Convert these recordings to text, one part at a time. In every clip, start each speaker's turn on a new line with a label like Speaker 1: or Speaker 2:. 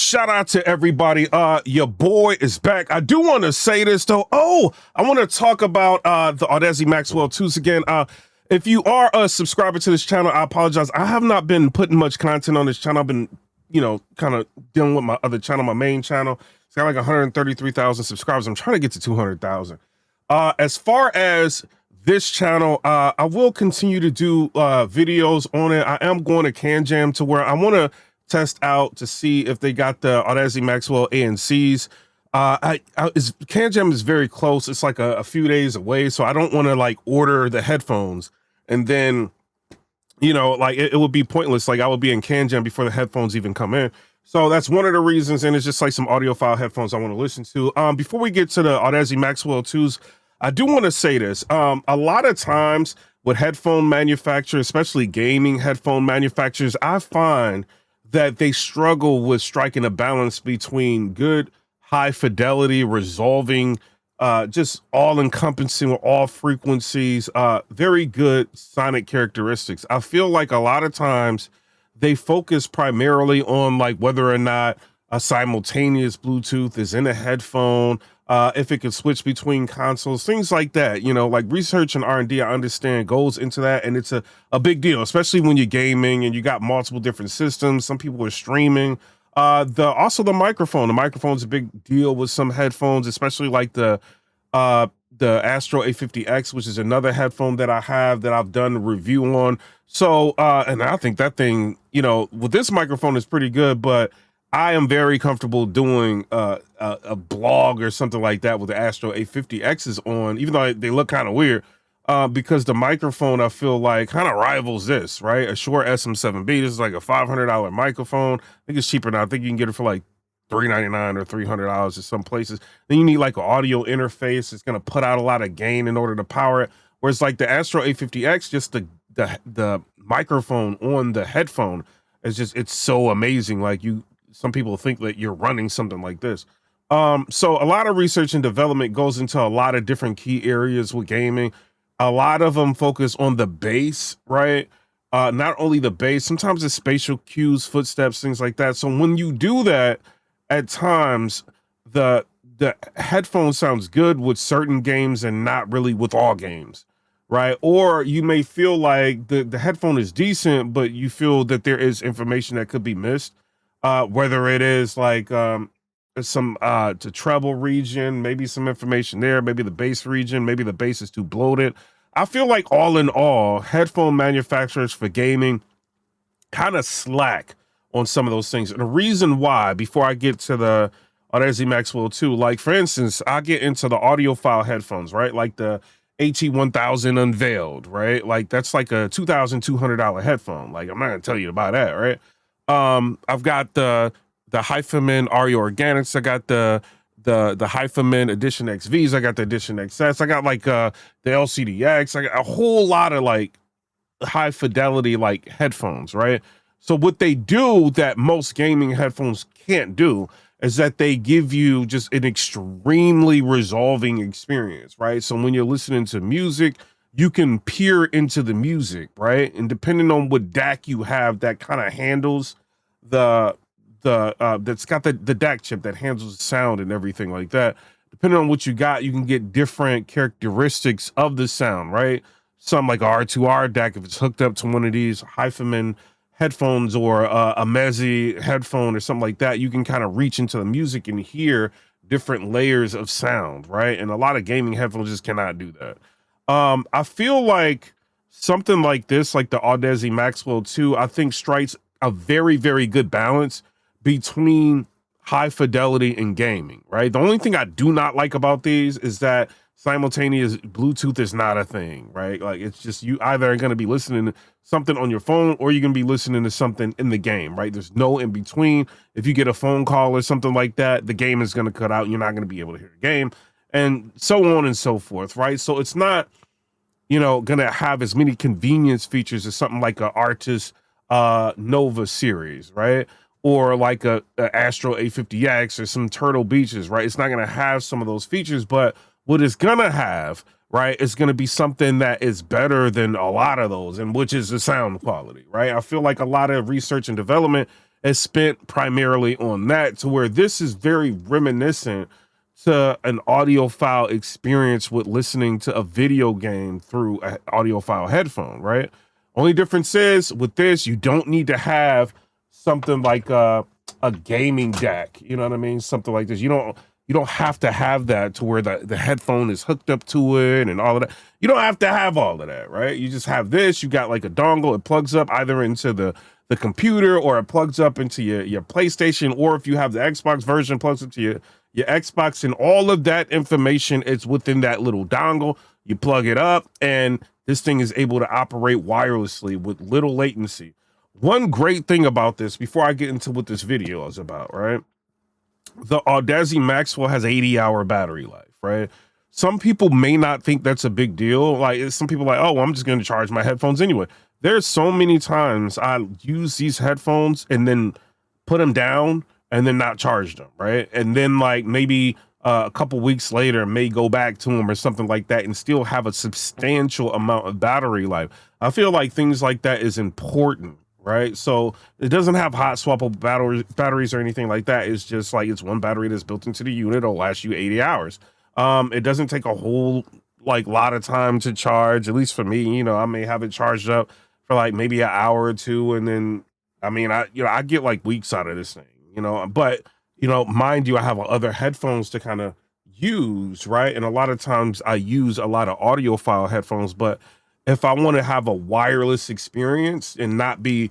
Speaker 1: Shout out to everybody. Your boy is back. I do want to say this though. I want to talk about the Audeze Maxwell 2s again. If you are a subscriber to this channel, I apologize. I have not been putting much content on this channel. I've been, kind of dealing with my other channel, my main channel. It's got like 133,000 subscribers. I'm trying to get to 200,000. As far as this channel, I will continue to do videos on it. I am going to CanJam to where I want to test out to see if they got the Audeze Maxwell ANCs. CanJam is very close. It's like a few days away, so I don't want to like order the headphones and then, it would be pointless. Like I would be in CanJam before the headphones even come in. So that's one of the reasons, and it's just like some audiophile headphones I want to listen to. Before we get to the Audeze Maxwell 2s, I do want to say this. A lot of times with headphone manufacturers, especially gaming headphone manufacturers, I find that they struggle with striking a balance between good, high fidelity, resolving, just all-encompassing with all frequencies, very good sonic characteristics. I feel like a lot of times they focus primarily on like whether or not a simultaneous Bluetooth is in a headphone, if it can switch between consoles, things like that. Like research and R&D, I understand, goes into that, and it's a big deal, especially when you're gaming and you got multiple different systems. Some people are streaming. Also the microphone. The microphone's a big deal with some headphones, especially like the Astro A50X, which is another headphone that I have that I've done a review on. So, and I think that thing, with this microphone is pretty good, but I am very comfortable doing a blog or something like that with the Astro A50Xs on, even though they look kind of weird, because the microphone, I feel like, kind of rivals this, right? A Shure SM7B, this is like a $500 microphone. I think it's cheaper now. I think you can get it for like $399 or $300 at some places. Then you need like an audio interface. It's going to put out a lot of gain in order to power it. Whereas like the Astro A50X, just the microphone on the headphone is it's so amazing. Like some people think that you're running something like this. So a lot of research and development goes into a lot of different key areas with gaming. A lot of them focus on the bass, right? Not only the bass, sometimes it's spatial cues, footsteps, things like that. So when you do that, at times the headphone sounds good with certain games and not really with all games, right? Or you may feel like the headphone is decent, but you feel that there is information that could be missed. Whether it is like some to treble region, maybe some information there, maybe the bass region, maybe the bass is too bloated. I feel like all in all, headphone manufacturers for gaming kind of slack on some of those things. And the reason why, before I get to the Audeze Maxwell 2, like for instance, I get into the Audiophile headphones, right? Like the HE1000 Unveiled, right? Like that's like a $2,200 headphone. Like I'm not gonna tell you about that, right? I've got the Hyphamin Ario Organics. I got the Hyphamin Edition XVs. I got the Edition XS. I got like the LCDX. I got a whole lot of like high fidelity like headphones, right? So what they do that most gaming headphones can't do is that they give you just an extremely resolving experience, right? So when you're listening to music, you can peer into the music, right? And depending on what DAC you have that kind of handles that's got the DAC chip that handles the sound and everything like that. Depending on what you got, you can get different characteristics of the sound, right? Some like R2R DAC, if it's hooked up to one of these Hyphamin headphones or a Mezi headphone or something like that, you can kind of reach into the music and hear different layers of sound, right? And a lot of gaming headphones just cannot do that. I feel like something like this, like the Audeze Maxwell 2, I think strikes a very, very good balance between high fidelity and gaming, right? The only thing I do not like about these is that simultaneous Bluetooth is not a thing, right? Like it's just, you either are going to be listening to something on your phone or you're going to be listening to something in the game, right? There's no in between. If you get a phone call or something like that, the game is going to cut out and you're not going to be able to hear the game, and so on and so forth, right? So it's not, going to have as many convenience features as something like a Artis Nova series, right? Or like a Astro A50X or some Turtle Beaches, right? It's not going to have some of those features, but what it's going to have, right, is going to be something that is better than a lot of those, and which is the sound quality, right? I feel like a lot of research and development is spent primarily on that, to where this is very reminiscent to an audiophile experience with listening to a video game through an audiophile headphone, right? Only difference is with this, you don't need to have something like a gaming deck, you know what I mean? Something like this. You don't have to have that to where the headphone is hooked up to it and all of that. You don't have to have all of that, right? You just have this. You got like a dongle. It plugs up either into the computer, or it plugs up into your PlayStation, or if you have the Xbox version, plugs up to your Xbox, and all of that information is within that little dongle. You plug it up, and this thing is able to operate wirelessly with little latency. One great thing about this, before I get into what this video is about, right? The Audeze Maxwell has 80-hour battery life, right? Some people may not think that's a big deal. Like, some people are like, oh, well, I'm just going to charge my headphones anyway. There's so many times I use these headphones and then put them down and then not charge them, right? And then like maybe a couple weeks later may go back to them or something like that and still have a substantial amount of battery life. I feel like things like that is important, right? So it doesn't have hot swappable batteries or anything like that. It's just like, it's one battery that's built into the unit. It'll last you 80 hours. It doesn't take a whole lot of time to charge, at least for me. You know, I may have it charged up for like maybe an hour or two, and then I get like weeks out of this thing, but mind you, I have other headphones to kind of use, right? And a lot of times I use a lot of audiophile headphones, but if I want to have a wireless experience and not be,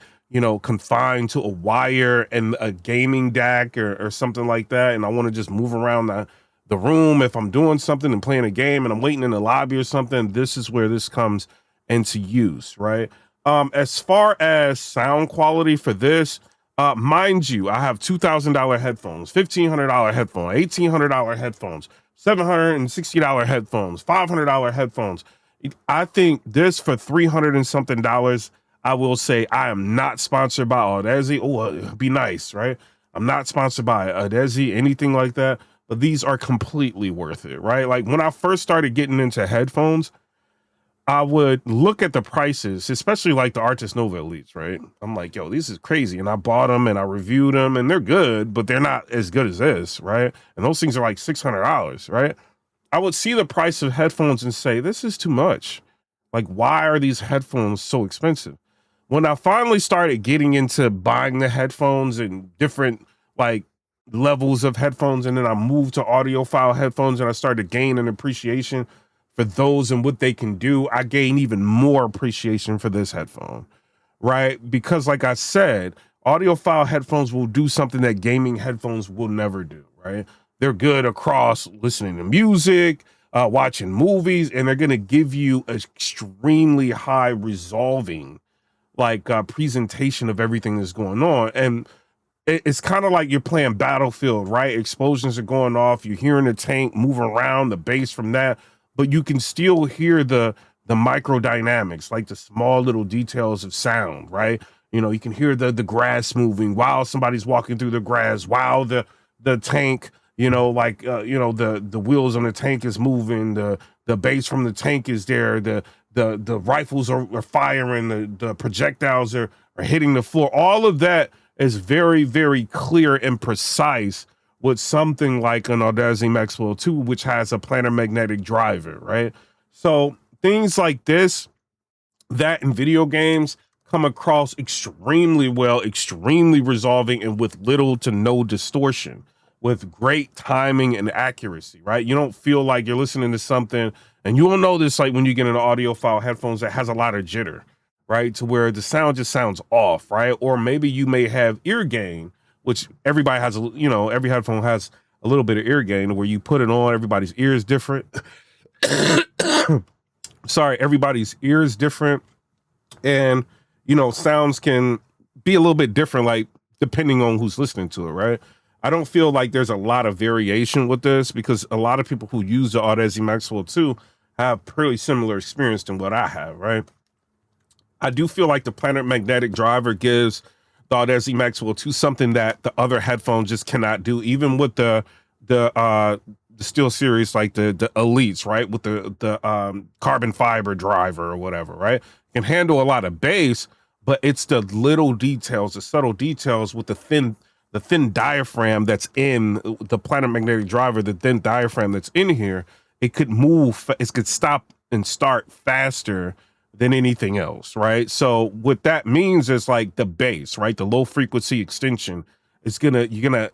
Speaker 1: confined to a wire and a gaming deck or something like that, and I want to just move around the room, if I'm doing something and playing a game and I'm waiting in the lobby or something, this is where this comes into use, right? As far as sound quality for this, mind you, I have $2,000 headphones, $1,500 headphones, $1,800 headphones, $760 headphones, $500 headphones. I think this for $300 and something, I will say I am not sponsored by Audeze. Oh, it'd be nice, right? I'm not sponsored by Audeze, anything like that, but these are completely worth it, right? Like when I first started getting into headphones, I would look at the prices, especially like the Artis Nova Elites, right? I'm like, yo, this is crazy. And I bought them and I reviewed them and they're good, but they're not as good as this, right? And those things are like $600, right? I would see the price of headphones and say, this is too much. Like, why are these headphones so expensive? When I finally started getting into buying the headphones and different like levels of headphones, and then I moved to audiophile headphones and I started to gain an appreciation for those and what they can do, I gain even more appreciation for this headphone, right? Because like I said, audiophile headphones will do something that gaming headphones will never do, right? They're good across listening to music, watching movies, and they're going to give you extremely high resolving presentation of everything that's going on. And it's kind of like you're playing Battlefield, right? Explosions are going off, you're hearing the tank moving around, the bass from that, but you can still hear the micro dynamics, like the small little details of sound, right? You can hear the grass moving while somebody's walking through the grass, while the tank, the wheels on the tank is moving, the bass from the tank is there, the rifles are firing, the projectiles are hitting the floor. All of that is very, very clear and precise with something like an Audeze Maxwell 2, which has a planar magnetic driver, right? So things like this, that in video games come across extremely well, extremely resolving, and with little to no distortion, with great timing and accuracy, right? You don't feel like you're listening to something, and you will know this like when you get an audiophile headphones that has a lot of jitter, right? To where the sound just sounds off, right? Or maybe you may have ear gain, which everybody has, every headphone has a little bit of ear gain where you put it on, everybody's ear is different. Sorry, everybody's ear is different. And, sounds can be a little bit different, like depending on who's listening to it, right? I don't feel like there's a lot of variation with this because a lot of people who use the Audeze Maxwell 2 have pretty similar experience than what I have, right? I do feel like the planar magnetic driver gives the Audeze Maxwell 2 something that the other headphones just cannot do, even with the Steel Series, like the Elites, right? With the carbon fiber driver or whatever, right? Can handle a lot of bass, but it's the little details, the subtle details with the thin diaphragm that's in the planar magnetic driver, the thin diaphragm that's in here. It could move, it could stop and start faster than anything else, right? So what that means is like the bass, right? The low frequency extension is you're gonna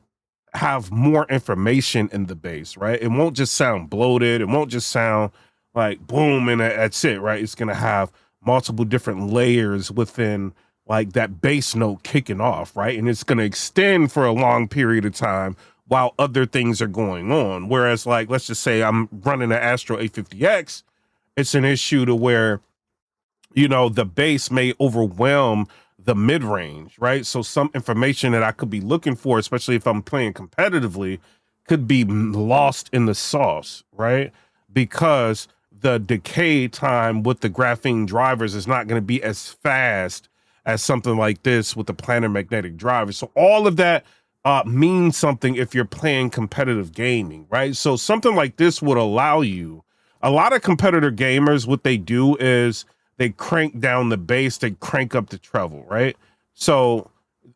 Speaker 1: have more information in the bass, right? It won't just sound bloated. It won't just sound like boom and that's it, right? It's gonna have multiple different layers within like that bass note kicking off, right? And it's gonna extend for a long period of time while other things are going on. Whereas like, let's just say I'm running an Astro 850X, it's an issue to where, you know, the bass may overwhelm the mid-range, right? So some information that I could be looking for, especially if I'm playing competitively, could be lost in the sauce, right? Because the decay time with the graphene drivers is not going to be as fast as something like this with the planar magnetic drivers. So all of that means something if you're playing competitive gaming, right? So something like this would allow you, a lot of competitor gamers, what they do is they crank down the bass, they crank up the treble, right? So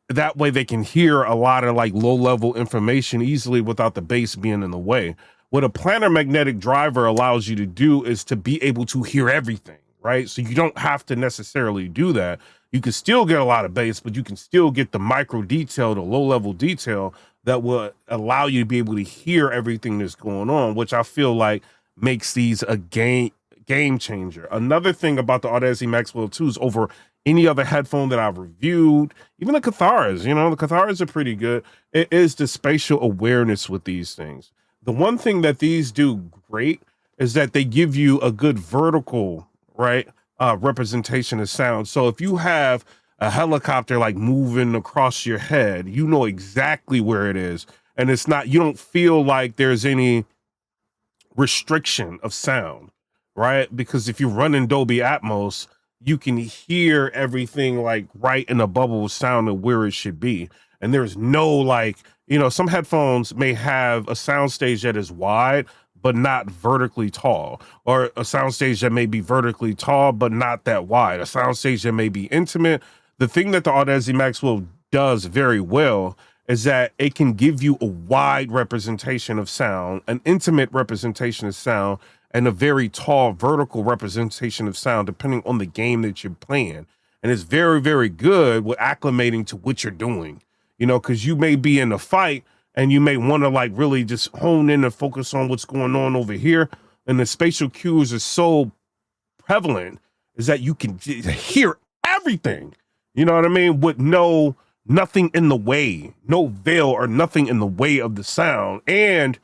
Speaker 1: that way they can hear a lot of like low level information easily without the bass being in the way. What a planar magnetic driver allows you to do is to be able to hear everything, right? So you don't have to necessarily do that. You can still get a lot of bass, but you can still get the micro detail, the low level detail that will allow you to be able to hear everything that's going on, which I feel like makes these a game changer. Another thing about the Audeze Maxwell 2s over any other headphone that I've reviewed, even the Catharas, you know, the Catharas are pretty good. It is the spatial awareness with these things. The one thing that these do great is that they give you a good vertical, right, representation of sound. So if you have a helicopter like moving across your head, you know exactly where it is. And it's not, you don't feel like there's any restriction of sound, right? Because if you run in Dolby Atmos, you can hear everything like right in a bubble of sound of where it should be. And there's no like, you know, some headphones may have a soundstage that is wide, but not vertically tall, or a soundstage that may be vertically tall, but not that wide, a soundstage that may be intimate. The thing that the Audeze Maxwell does very well is that it can give you a wide representation of sound, an intimate representation of sound, and a very tall vertical representation of sound, depending on the game that you're playing. And it's very, very good with acclimating to what you're doing, you know, because you may be in a fight and you may want to like really just hone in and focus on what's going on over here. And the spatial cues are so prevalent is that you can hear everything, you know what I mean? With nothing in the way, no veil or nothing in the way of the sound. And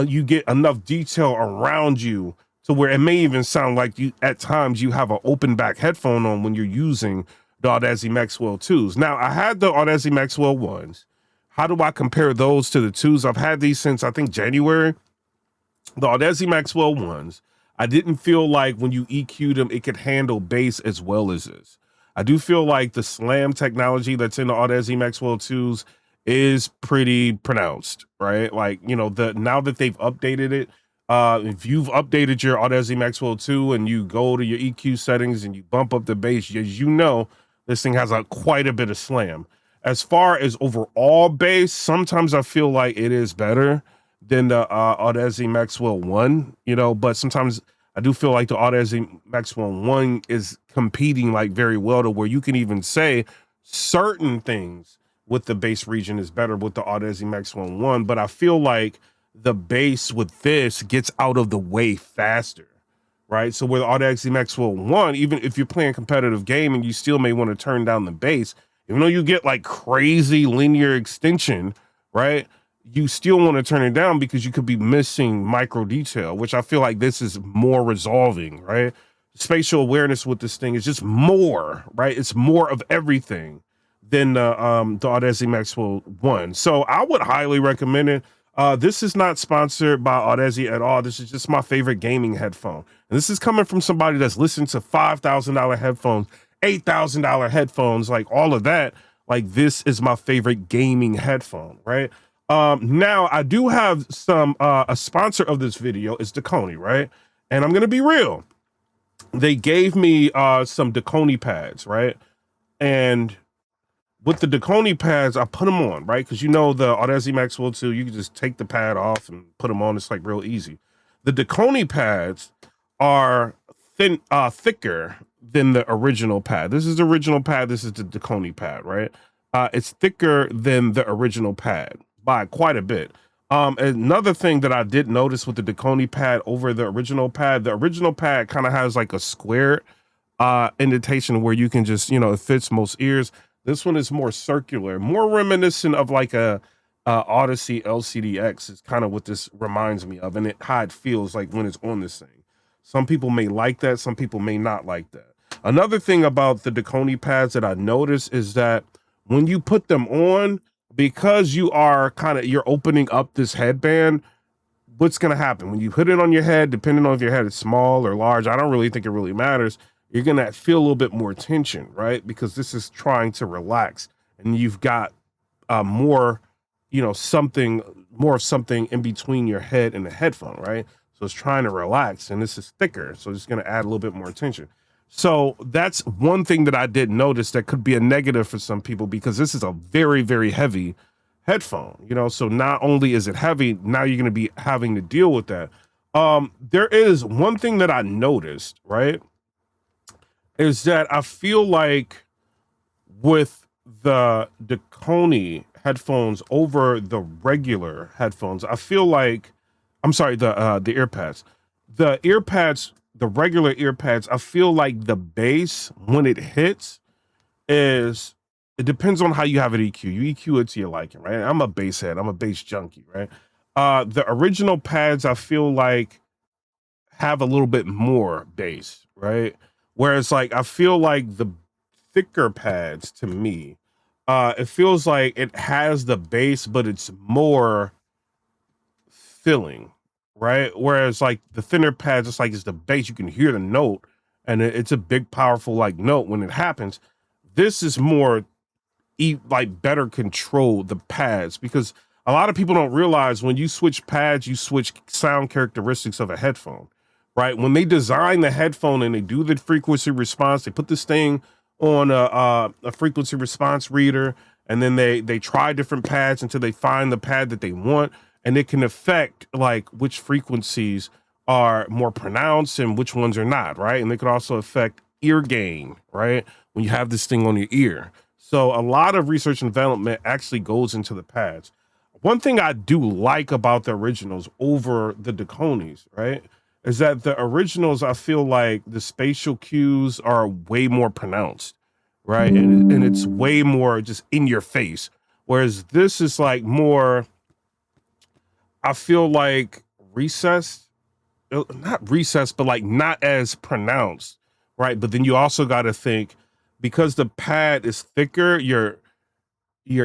Speaker 1: you get enough detail around you to where it may even sound like you, at times you have an open back headphone on when you're using the Audeze Maxwell 2s. Now I had the Audeze Maxwell 1s. How do I compare those to the 2s? I've had these since I think January. The Audeze Maxwell 1s, I didn't feel like when you EQ'd them, it could handle bass as well as this. I do feel like the slam technology that's in the Audeze Maxwell 2s is pretty pronounced, right? Like, you know, now that they've updated it, if you've updated your Audeze Maxwell 2 and you go to your EQ settings and you bump up the bass, as you know, this thing has quite a bit of slam. As far as overall bass, sometimes I feel like it is better than the Audeze Maxwell 1, you know, but sometimes I do feel like the Audeze Maxwell 1 is competing like very well to where you can even say certain things with the bass region is better with the Audeze Maxwell 1, but I feel like the bass with this gets out of the way faster, right? So with Audeze Maxwell 1, even if you're playing competitive gaming, you still may want to turn down the bass. Even though you get like crazy linear extension, right? You still want to turn it down because you could be missing micro detail, which I feel like this is more resolving, right? Spatial awareness with this thing is just more, right? It's more of everything than the Audeze Maxwell 1. So I would highly recommend it. This is not sponsored by Audeze at all. This is just my favorite gaming headphone. And this is coming from somebody that's listened to $5,000 headphones, $8,000 headphones, like all of that. Like this is my favorite gaming headphone, right? Now I do have some, a sponsor of this video is Dakoni, right? And I'm going to be real. They gave me some Dakoni pads, right? And with the Deconi pads, I put them on, right? Because you know the Audeze Maxwell 2, you can just take the pad off and put them on. It's like real easy. The Deconi pads are thicker than the original pad. This is the original pad. This is the Deconi pad, right? It's thicker than the original pad by quite a bit. Another thing that I did notice with the Deconi pad over the original pad kind of has like a square indentation where you can just, you know, it fits most ears. This one is more circular, more reminiscent of like a Odyssey LCDX is kind of what this reminds me of, and how it feels like when it's on this thing. Some people may like that, some people may not like that. Another thing about the Deconi pads that I noticed is that when you put them on, because you're opening up this headband, what's going to happen when you put it on your head, depending on if your head is small or large, I don't really think it really matters. You're going to feel a little bit more tension, right? Because this is trying to relax, and you've got more, you know, more of something in between your head and the headphone, right? So it's trying to relax, and this is thicker. So it's going to add a little bit more tension. So that's one thing that I did notice that could be a negative for some people, because this is a very, very heavy headphone, you know. So not only is it heavy, now you're going to be having to deal with that. There is one thing that I noticed, right, is that I feel like with the Deconi headphones over the regular headphones, I feel like, I'm sorry, the earpads, the regular earpads, I feel like the bass when it hits is, it depends on how you have it EQ. You EQ it to your liking, right? I'm a bass head. I'm a bass junkie, right? The original pads, I feel like, have a little bit more bass, right? Whereas like I feel like the thicker pads, to me, it feels like it has the bass, but it's more filling, right? Whereas like the thinner pads, it's like it's the bass. You can hear the note, and it's a big, powerful like note when it happens. This is more like better control the pads, because a lot of people don't realize when you switch pads, you switch sound characteristics of a headphone, right? When they design the headphone and they do the frequency response, they put this thing on a frequency response reader, and then they try different pads until they find the pad that they want, and it can affect like which frequencies are more pronounced and which ones are not, right? And they could also affect ear gain, right? When you have this thing on your ear. So a lot of research and development actually goes into the pads. One thing I do like about the originals over the Deconis, right, is that the originals, I feel like the spatial cues are way more pronounced, right? And it's way more just in your face. Whereas this is like more, I feel like recessed, not recessed, but like not as pronounced, right? But then you also got to think, because the pad is thicker, your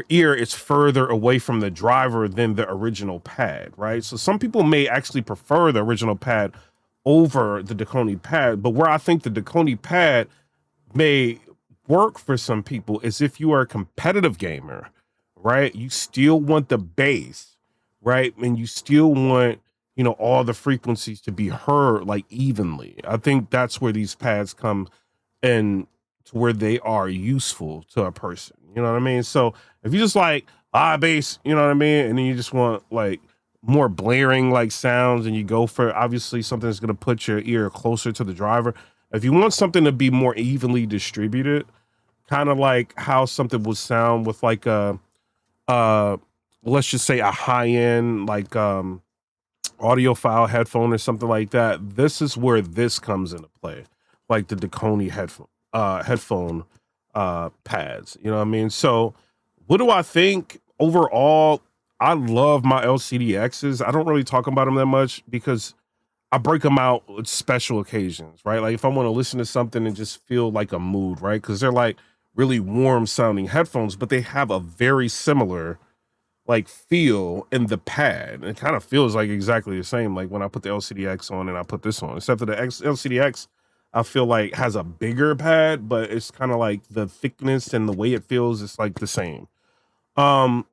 Speaker 1: ear is further away from the driver than the original pad, right? So some people may actually prefer the original pad over the Deconi pad, but where I think the Deconi pad may work for some people is if you are a competitive gamer, right? You still want the bass, right? And you still want, you know, all the frequencies to be heard like evenly. I think that's where these pads come and to where they are useful to a person. You know what I mean? So if you just like bass, you know what I mean, and then you just want like more blaring like sounds, and you go for obviously something that's gonna put your ear closer to the driver. If you want something to be more evenly distributed, kind of like how something would sound with like a let's just say a high-end like audiophile headphone or something like that, this is where this comes into play, like the Deconi headphone pads. You know what I mean? So, what do I think overall? I love my LCDXs. I don't really talk about them that much because I break them out with special occasions, right? Like if I want to listen to something and just feel like a mood, right? Because they're like really warm sounding headphones, but they have a very similar like feel in the pad. It kind of feels like exactly the same, like when I put the LCDX on and I put this on, except for the LCDX, I feel like has a bigger pad, but it's kind of like the thickness and the way it feels is like the same. Um,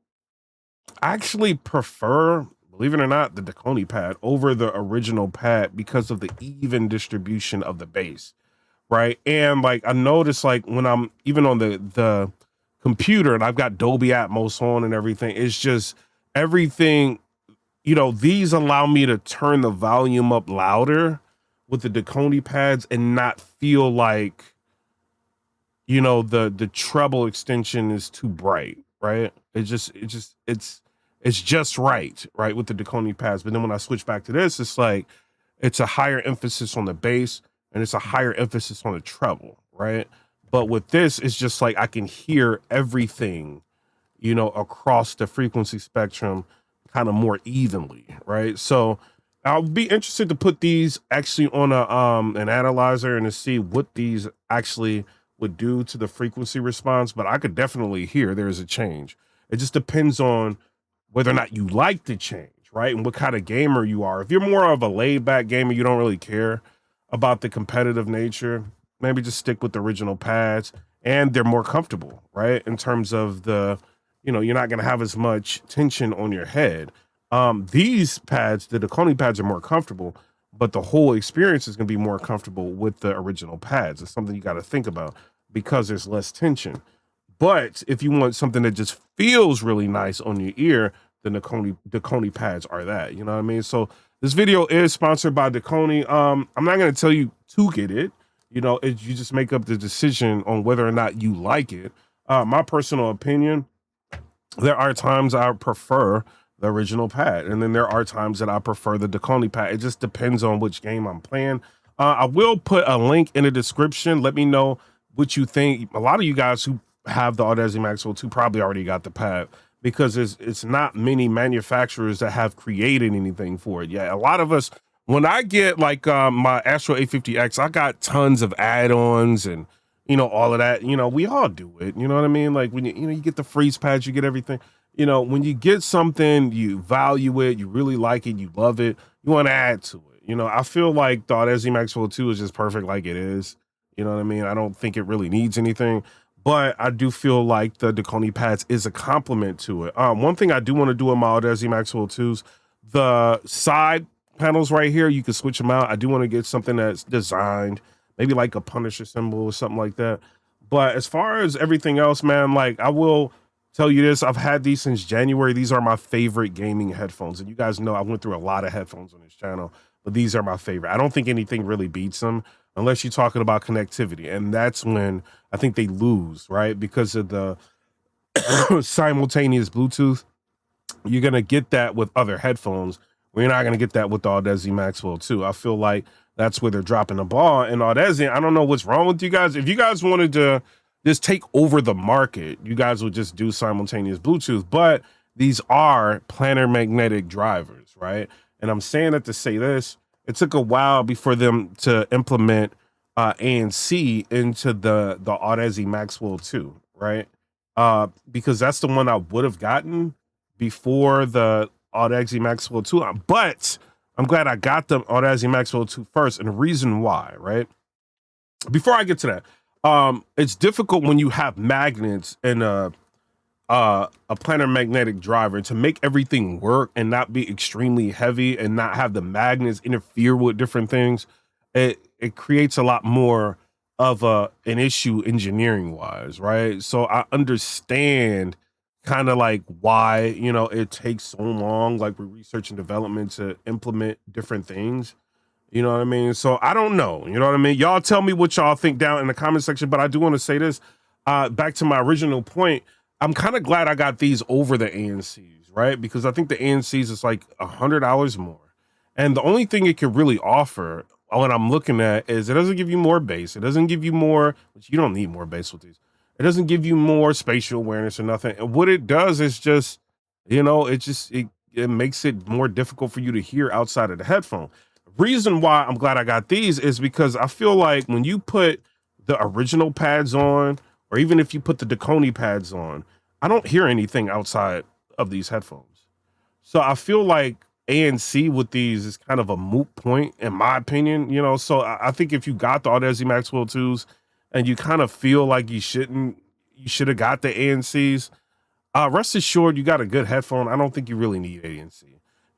Speaker 1: I actually prefer, believe it or not, the Deconi pad over the original pad because of the even distribution of the bass, right? And like I notice like when I'm even on the computer and I've got Dolby Atmos on and everything, it's just everything, you know, these allow me to turn the volume up louder with the Deconi pads and not feel like, you know, the treble extension is too bright, right? It's just right with the Deconi pads. But then when I switch back to this, it's like it's a higher emphasis on the bass and it's a higher emphasis on the treble, right? But with this, it's just like I can hear everything, you know, across the frequency spectrum kind of more evenly, right? So I'll be interested to put these actually on a an analyzer and to see what these actually would do to the frequency response, but I could definitely hear there's a change. It just depends on whether or not you like the change, right? And what kind of gamer you are. If you're more of a laid back gamer, you don't really care about the competitive nature, maybe just stick with the original pads and they're more comfortable, right? In terms of the, you know, you're not going to have as much tension on your head. These pads, the Deconi pads are more comfortable, but the whole experience is going to be more comfortable with the original pads. It's something you got to think about because there's less tension. But if you want something that just feels really nice on your ear, then the Deconi pads are that. You know what I mean? So this video is sponsored by Deconi. I'm not going to tell you to get it. You know, you just make up the decision on whether or not you like it. My personal opinion, there are times I prefer the original pad, and then there are times that I prefer the Deconi pad. It just depends on which game I'm playing. I will put a link in the description. Let me know what you think. A lot of you guys who have the Audeze Maxwell 2 probably already got the pad because it's not many manufacturers that have created anything for it yet. A lot of us, when I get like my Astro A50X, I got tons of add-ons and, you know, all of that. You know, we all do it. You know what I mean? Like when you know, you get the freeze pads, you get everything. You know, when you get something, you value it, you really like it, you love it, you want to add to it. You know, I feel like the Audeze Maxwell 2 is just perfect like it is. You know what I mean? I don't think it really needs anything, but I do feel like the Deconi pads is a complement to it. One thing I do want to do with my Audeze Maxwell 2s, the side panels right here, you can switch them out. I do want to get something that's designed, maybe like a Punisher symbol or something like that. But as far as everything else, man, like I will tell you this, I've had these since January. These are my favorite gaming headphones. And you guys know I went through a lot of headphones on this channel, but these are my favorite. I don't think anything really beats them unless you're talking about connectivity. And that's when I think they lose, right? Because of the simultaneous Bluetooth. You're going to get that with other headphones. We're not going to get that with the Audeze Maxwell 2. I feel like that's where they're dropping the ball. And Audeze, I don't know what's wrong with you guys. If you guys wanted to just take over the market, you guys would just do simultaneous Bluetooth. But these are planar magnetic drivers, right? And I'm saying that to say this, it took a while before them to implement ANC into the Audeze Maxwell 2, right? Because that's the one I would have gotten before the Audeze Maxwell 2. But I'm glad I got the Audeze Maxwell 2 first. And the reason why, right? Before I get to that, it's difficult when you have magnets in a planar magnetic driver to make everything work and not be extremely heavy and not have the magnets interfere with different things. It creates a lot more of an issue engineering wise, right? So I understand kind of like why, you know, it takes so long, like with research and development to implement different things. You know what I mean? So I don't know. You know what I mean? Y'all tell me what y'all think down in the comment section. But I do want to say this, back to my original point. I'm kind of glad I got these over the ANCs, right? Because I think the ANCs is like $100 more. And the only thing it can really offer, what I'm looking at, is it doesn't give you more bass. It doesn't give you more, which you don't need more bass with these. It doesn't give you more spatial awareness or nothing. And what it does is just, you know, it makes it more difficult for you to hear outside of the headphone. Reason why I'm glad I got these is because I feel like when you put the original pads on, or even if you put the Deconi pads on, I don't hear anything outside of these headphones. So I feel like ANC with these is kind of a moot point, in my opinion, you know. So I think if you got the Audeze Maxwell 2s and you kind of feel like you should have got the ANCs, rest assured you got a good headphone. I don't think you really need ANC.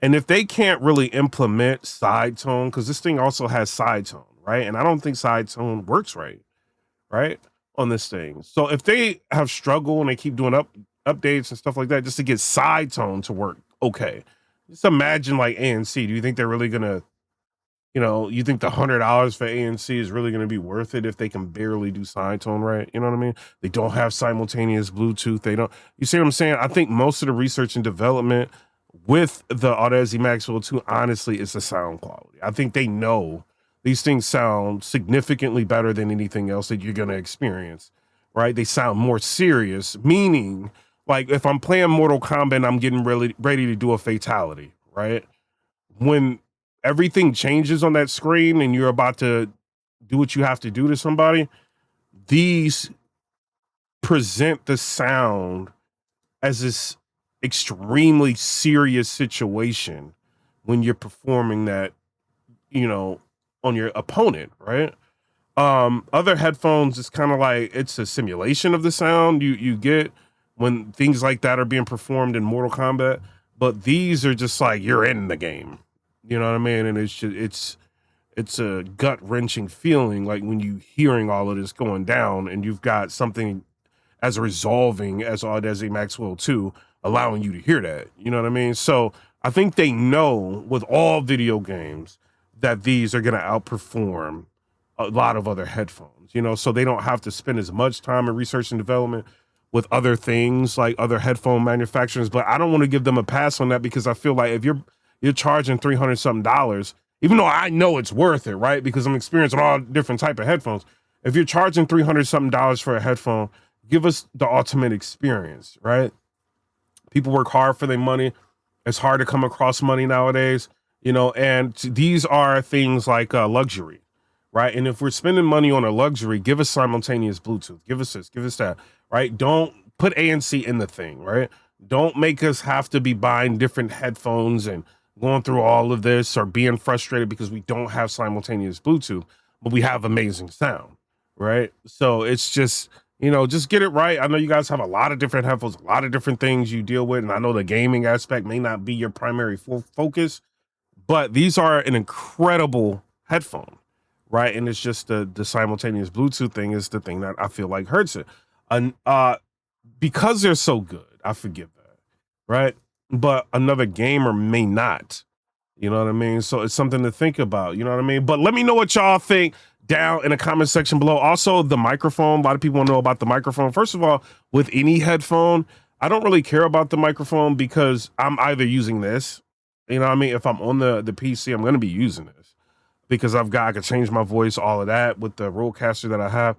Speaker 1: And if they can't really implement side tone, because this thing also has side tone, right? And I don't think side tone works right, on this thing. So if they have struggled and they keep doing updates and stuff like that just to get side tone to work, okay. Just imagine like ANC. Do you think they're really gonna, you think the $100 for ANC is really gonna be worth it if they can barely do side tone right? You know what I mean? They don't have simultaneous Bluetooth. They don't. You see what I'm saying? I think most of the research and development with the Audeze Maxwell 2, honestly, is the sound quality. I think they know these things sound significantly better than anything else that you're gonna experience, right? They sound more serious, meaning like if I'm playing Mortal Kombat and I'm getting really ready to do a fatality, right? When everything changes on that screen and you're about to do what you have to do to somebody, these present the sound as this extremely serious situation when you're performing that, on your opponent, right? Other headphones, it's kind of like it's a simulation of the sound you get when things like that are being performed in Mortal Kombat, but these are just like you're in the game. You know what I mean? And it's a gut-wrenching feeling like when you hearing all of this going down and you've got something as resolving as Audeze Maxwell 2 allowing you to hear that. You know what I mean? So I think they know with all video games that these are going to outperform a lot of other headphones, so they don't have to spend as much time in research and development with other things like other headphone manufacturers. But I don't want to give them a pass on that because I feel like if you're charging $300 something, even though I know it's worth it, right? Because I'm experiencing all different type of headphones. If you're charging $300 something for a headphone, give us the ultimate experience, right? People work hard for their money. It's hard to come across money nowadays, and these are things like luxury, right? And if we're spending money on a luxury, give us simultaneous Bluetooth, give us this, give us that, right? Don't put ANC in the thing, right? Don't make us have to be buying different headphones and going through all of this or being frustrated because we don't have simultaneous Bluetooth, but we have amazing sound, right? So it's just, just get it right. I know you guys have a lot of different headphones, a lot of different things you deal with, and I know the gaming aspect may not be your primary focus, but these are an incredible headphone, right? And it's just the simultaneous Bluetooth thing is the thing that I feel like hurts it. And because they're so good, I forgive that, right? But another gamer may not. You know what I mean? So it's something to think about. You know what I mean? But let me know what y'all think down in the comment section below. Also, the microphone. A lot of people want to know about the microphone. First of all, with any headphone, I don't really care about the microphone because I'm either using this. You know what I mean? If I'm on the PC, I'm going to be using this because I can change my voice, all of that with the Rodecaster that I have.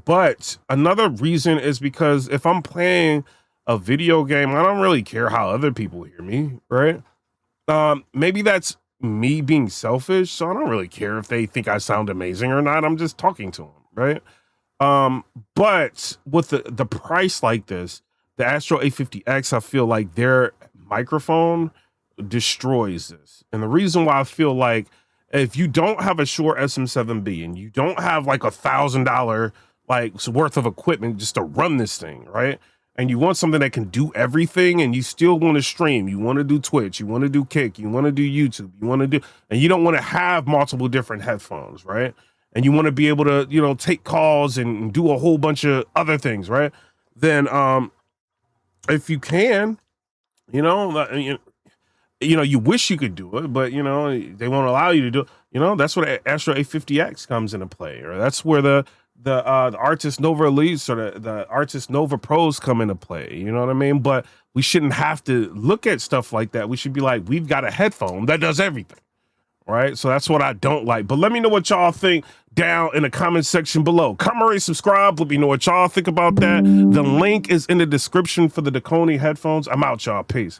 Speaker 1: But another reason is because if I'm playing a video game, I don't really care how other people hear me, right? Maybe that's me being selfish, so I don't really care if they think I sound amazing or not. I'm just talking to them, right? But with the price like this, the Astro A50X, I feel like their microphone destroys this. And the reason why I feel like if you don't have a Shure SM7B and you don't have like $1,000 worth of equipment just to run this thing, right? And you want something that can do everything and you still want to stream, you want to do Twitch, you want to do Kick, you want to do YouTube, and you don't want to have multiple different headphones, right? And you want to be able to, take calls and do a whole bunch of other things, right? Then if you can, you wish you could do it, but they won't allow you to do it. That's where the Astro A50X comes into play, or that's where the Artist Nova Elites or the Artist Nova Pros come into play. You know what I mean? But we shouldn't have to look at stuff like that. We should be like, we've got a headphone that does everything, right? So that's what I don't like. But let me know what y'all think down in the comment section below. Comment, rate, subscribe. Let me know what y'all think about that. The link is in the description for the Dakoni headphones. I'm out, y'all. Peace.